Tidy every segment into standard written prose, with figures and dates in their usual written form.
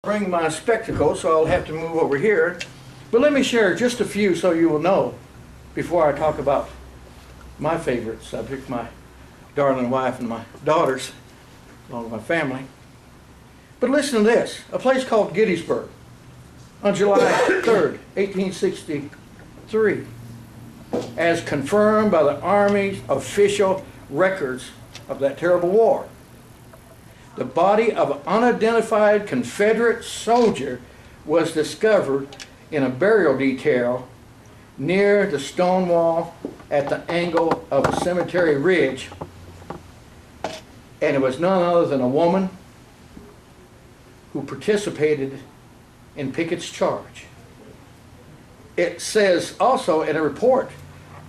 Bring my spectacles, so I'll have to move over here. But let me share just a few so you will know before I talk about my favorite subject, my darling wife and my daughters, along with my family. But listen to this, a place called Gettysburg on July 3rd, 1863, as confirmed by the Army's official records of that terrible war. The body of an unidentified Confederate soldier was discovered in a burial detail near the stone wall at the angle of a cemetery ridge. And it was none other than a woman who participated in Pickett's charge. It says also in a report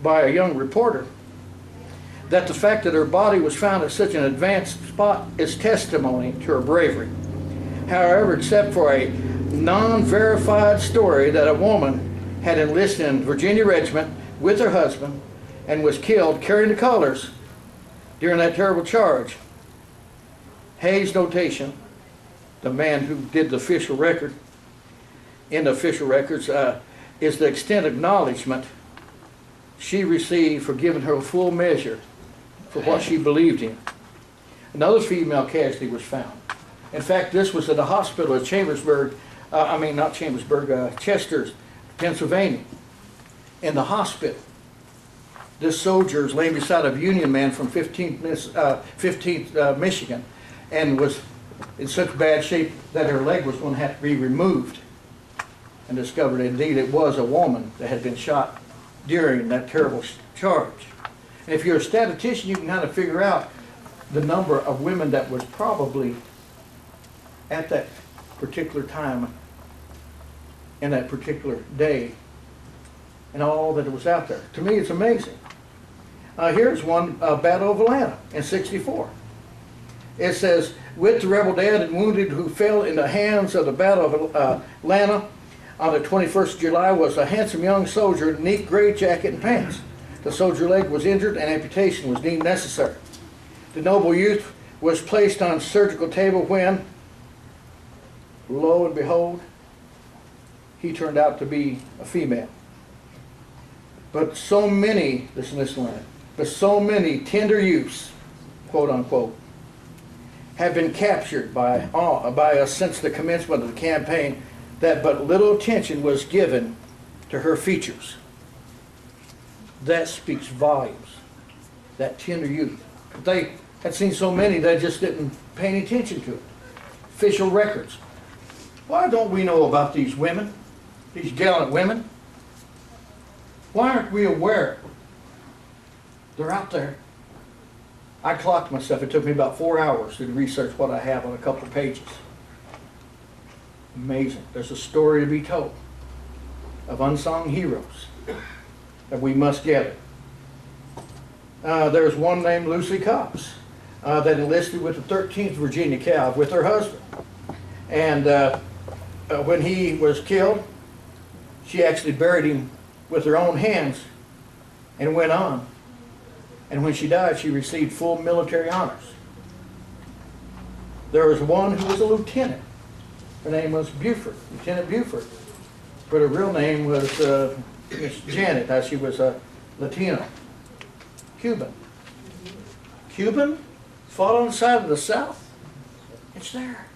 by a young reporter that the fact that her body was found at such an advanced spot is testimony to her bravery. However, except for a non-verified story that a woman had enlisted in Virginia regiment with her husband and was killed carrying the colors during that terrible charge. Hayes' notation, the man who did the official record, in the official records, is the extent of acknowledgement she received for giving her full measure for what she believed in. Another female casualty was found. In fact, this was at the hospital at Chester, Pennsylvania. In the hospital, this soldier was laying beside a Union man from 15th Michigan, and was in such bad shape that her leg was going to have to be removed, and discovered indeed it was a woman that had been shot during that terrible charge. And if you're a statistician, you can kind of figure out the number of women that was probably at that particular time and that particular day and all that was out there. To me, it's amazing. Here's one, Battle of Atlanta in '64. It says, with the rebel dead and wounded who fell in the hands of the Battle of Atlanta on the 21st of July was a handsome young soldier in a neat gray jacket and pants. The soldier's leg was injured and amputation was deemed necessary. The noble youth was placed on a surgical table when, lo and behold, he turned out to be a female. But so many, listen to this line, but so many tender youths, quote unquote, have been captured by us since the commencement of the campaign that but little attention was given to her features. That speaks volumes, that tender youth. But they had seen so many they just didn't pay any attention to it. Official records. Why don't we know about these women, these gallant women? Why aren't we aware? They're out there. I clocked myself. It took me about 4 hours to research what I have on a couple of pages. Amazing. There's a story to be told of unsung heroes that we must gather. There's one named Lucy Cox that enlisted with the 13th Virginia Cav with her husband. And when he was killed, she actually buried him with her own hands and went on. And when she died, she received full military honors. There was one who was a lieutenant. Her name was Buford, Lieutenant Buford. But her real name was Miss Janet. She was a Latino, Cuban. Cuban fought on the side of the South. It's there.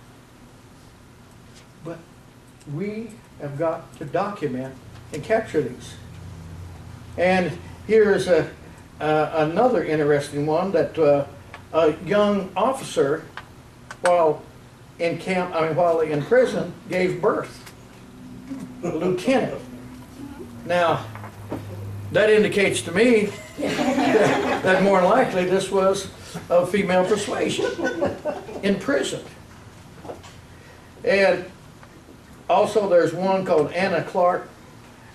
But we have got to document and capture these. And here's another interesting one that a young officer, while in prison, gave birth. A lieutenant. Now, that indicates to me that more than likely this was of female persuasion in prison. And also there's one called Anna Clark,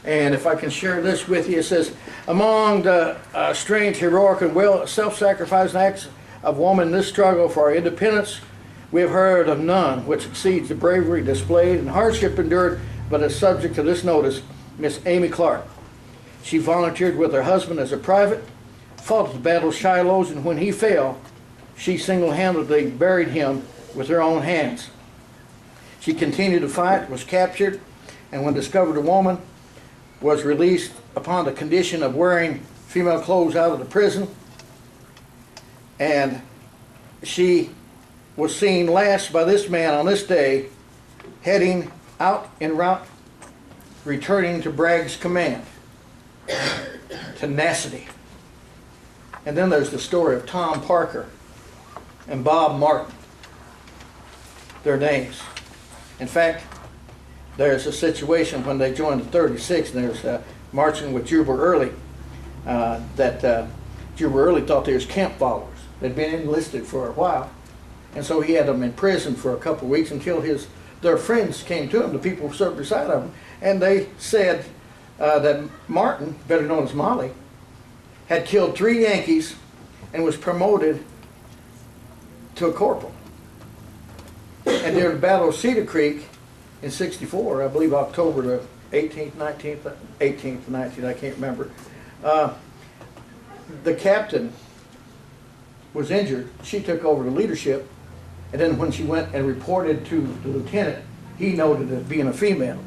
and if I can share this with you, it says, among the strange, heroic, and self-sacrificing acts of woman in this struggle for our independence, we have heard of none which exceeds the bravery displayed and hardship endured by the subject of this notice, Miss Amy Clark. She volunteered with her husband as a private, fought at the Battle of Shiloh, and when he fell, she single-handedly buried him with her own hands. She continued to fight, was captured, and when discovered a woman, was released upon the condition of wearing female clothes out of the prison. And she was seen last by this man on this day, heading out en route, returning to Bragg's command. Tenacity. And then there's the story of Tom Parker and Bob Martin. Their names. In fact, there's a situation when they joined the 36th, and there's marching with Juba Early, that Juba Early thought they was camp followers. They'd been enlisted for a while, and so he had them in prison for a couple of weeks until their friends came to him, the people who served beside him, and they said that Martin, better known as Molly, had killed 3 Yankees and was promoted to a corporal. And during the Battle of Cedar Creek in '64, I believe October the 18th, 19th, 18th, 19th, I can't remember, the captain was injured. She took over the leadership, and then when she went and reported to the lieutenant, he noted it as being a female.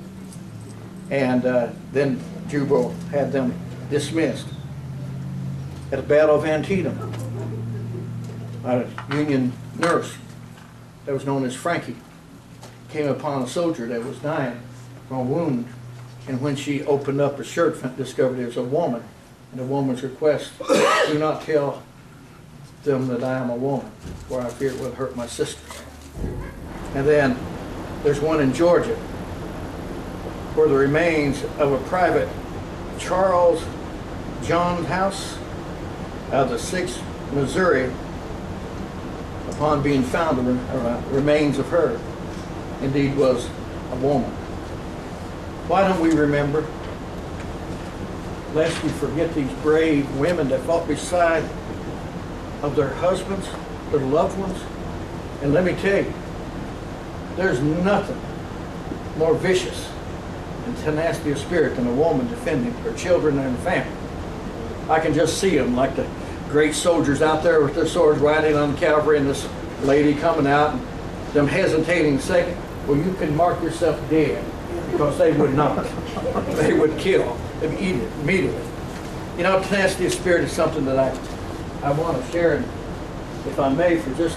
And then Jubal had them dismissed. At the Battle of Antietam, a Union nurse that was known as Frankie came upon a soldier that was dying from a wound, and when she opened up her shirt, discovered it was a woman. And the woman's request, do not tell them that I am a woman, for I fear it will hurt my sister. And then there's one in Georgia where the remains of a private Charles John House out of the 6th Missouri, upon being found, the remains of her indeed was a woman. Why don't we remember, lest we forget these brave women that fought beside of their husbands, their loved ones? And let me tell you, there's nothing more vicious and tenacity of spirit than a woman defending her children and family. I can just see them like the great soldiers out there with their swords riding on the cavalry, and this lady coming out and them hesitating to say, well, you can mark yourself dead, because they would not. They would kill immediately. You know, tenacity of spirit is something that I want to share, if I may, for just